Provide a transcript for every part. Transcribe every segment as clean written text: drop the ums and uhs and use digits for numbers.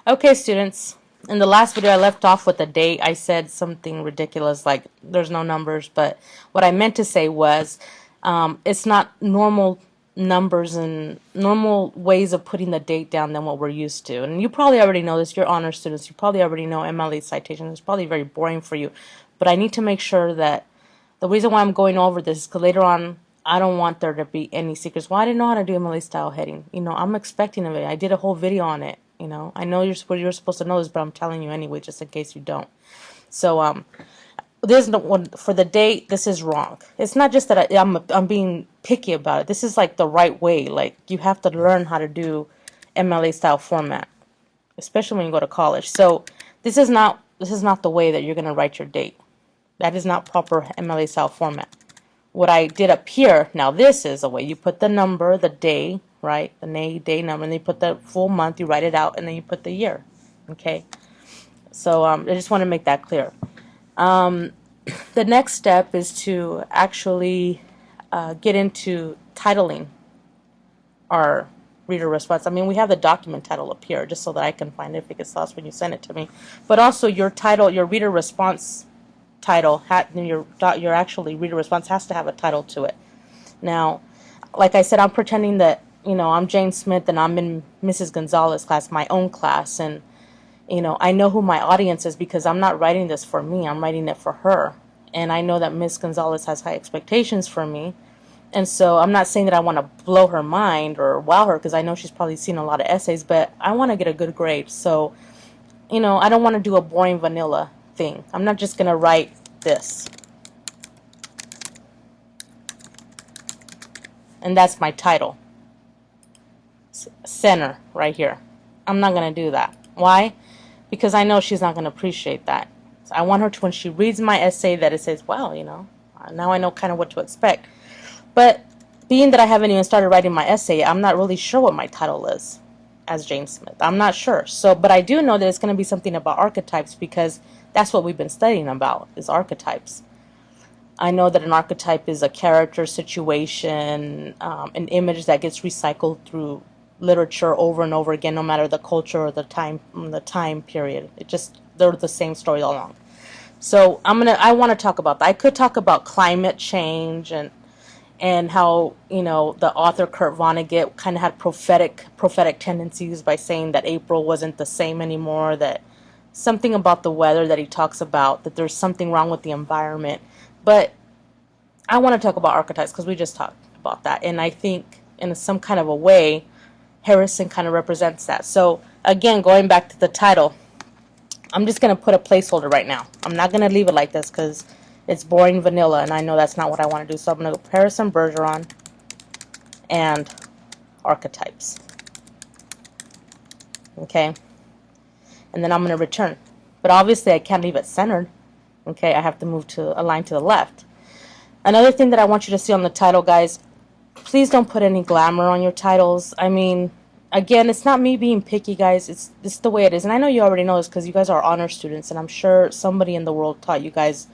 Okay, students. In the last video, I left off with a date. I said something ridiculous like there's no numbers, but what I meant to say was it's not normal numbers and normal ways of putting the date down than what we're used to. And you probably already know this. You're honor students. You probably already know MLA citation. It's probably very boring for you. But I need to make sure that the reason why I'm going over this is because later on, I don't want there to be any secrets. Well, I didn't know how to do MLA style heading. I'm expecting of it. I did a whole video on it. I know you're supposed to know this, but I'm telling you anyway, just in case you don't. So, there's no one for the date. This is wrong. It's not just that I'm being picky about it. This is like the right way. Like you have to learn how to do MLA style format, especially when you go to college. So this is not the way that you're going to write your date. That is not proper MLA style format. What I did up here, now this is a way. You put the number, the day, right? The day number, and then you put the full month, you write it out, and then you put the year. Okay? So I just want to make that clear. The next step is to actually get into titling our reader response. I mean, we have the document title up here, just so that I can find it if it gets lost when you send it to me. But also your title, your reader response title, your actually reader response has to have a title to it. Now, like I said, I'm pretending that I'm Jane Smith and I'm in Mrs. Gonzalez class, my own class, and I know who my audience is because I'm not writing this for me, I'm writing it for her, and I know that Miss Gonzalez has high expectations for me, and so I'm not saying that I want to blow her mind or wow her because I know she's probably seen a lot of essays, but I want to get a good grade. So I don't want to do a boring vanilla thing. I'm not just going to write this. And that's my title. Center, right here. I'm not going to do that. Why? Because I know she's not going to appreciate that. So I want her to, when she reads my essay, that it says, wow, now I know kind of what to expect. But being that I haven't even started writing my essay, I'm not really sure what my title is as Jane Smith. I'm not sure. So, but I do know that it's going to be something about archetypes because that's what we've been studying about, is archetypes. I know that an archetype is a character, situation, an image that gets recycled through literature over and over again, no matter the culture or the time period. They're the same story all along. So I want to talk about that. I could talk about climate change and how the author Kurt Vonnegut kind of had prophetic tendencies by saying that April wasn't the same anymore, that something about the weather that he talks about, that there's something wrong with the environment. But I want to talk about archetypes because we just talked about that, and I think in some kind of a way Harrison kind of represents that. So again, going back to the title, I'm just going to put a placeholder right now. I'm not going to leave it like this because it's boring vanilla, and I know that's not what I want to do. So I'm going to go Harrison Bergeron and archetypes. Okay? And then I'm going to return. But obviously I can't leave it centered. Okay? I have to move to a line to the left. Another thing that I want you to see on the title, guys, please don't put any glamour on your titles. I mean, again, it's not me being picky, guys. It's the way it is. And I know you already know this because you guys are honor students, and I'm sure somebody in the world taught you guys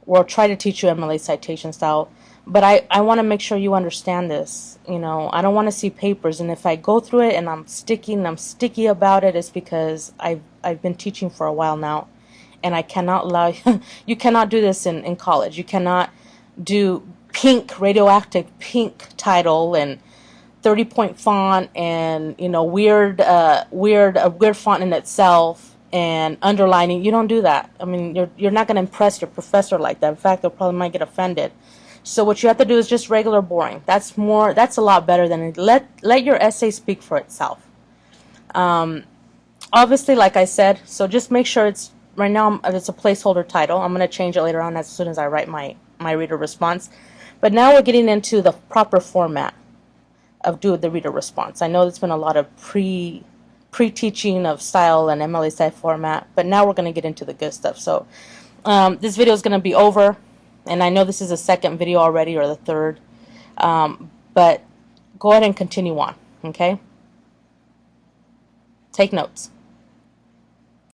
or try to teach you MLA citation style. But I want to make sure you understand this. I don't want to see papers, and if I go through it and I'm sticky about it, it's because I've been teaching for a while now, and I cannot allow you cannot do this in college. You cannot do radioactive pink title and 30-point font and weird font in itself and underlining. You don't do that. I mean, you're not going to impress your professor like that. In fact, they probably might get offended. So what you have to do is just regular boring. That's a lot better than it. Let your essay speak for itself. Obviously, like I said, so just make sure it's right now it's a placeholder title. I'm going to change it later on as soon as I write my reader response. But now we're getting into the proper format of the reader response. I know there's been a lot of pre-teaching of style and MLA style format, but now we're going to get into the good stuff. So this video is going to be over, and I know this is the second video already or the third, but go ahead and continue on, okay? Take notes.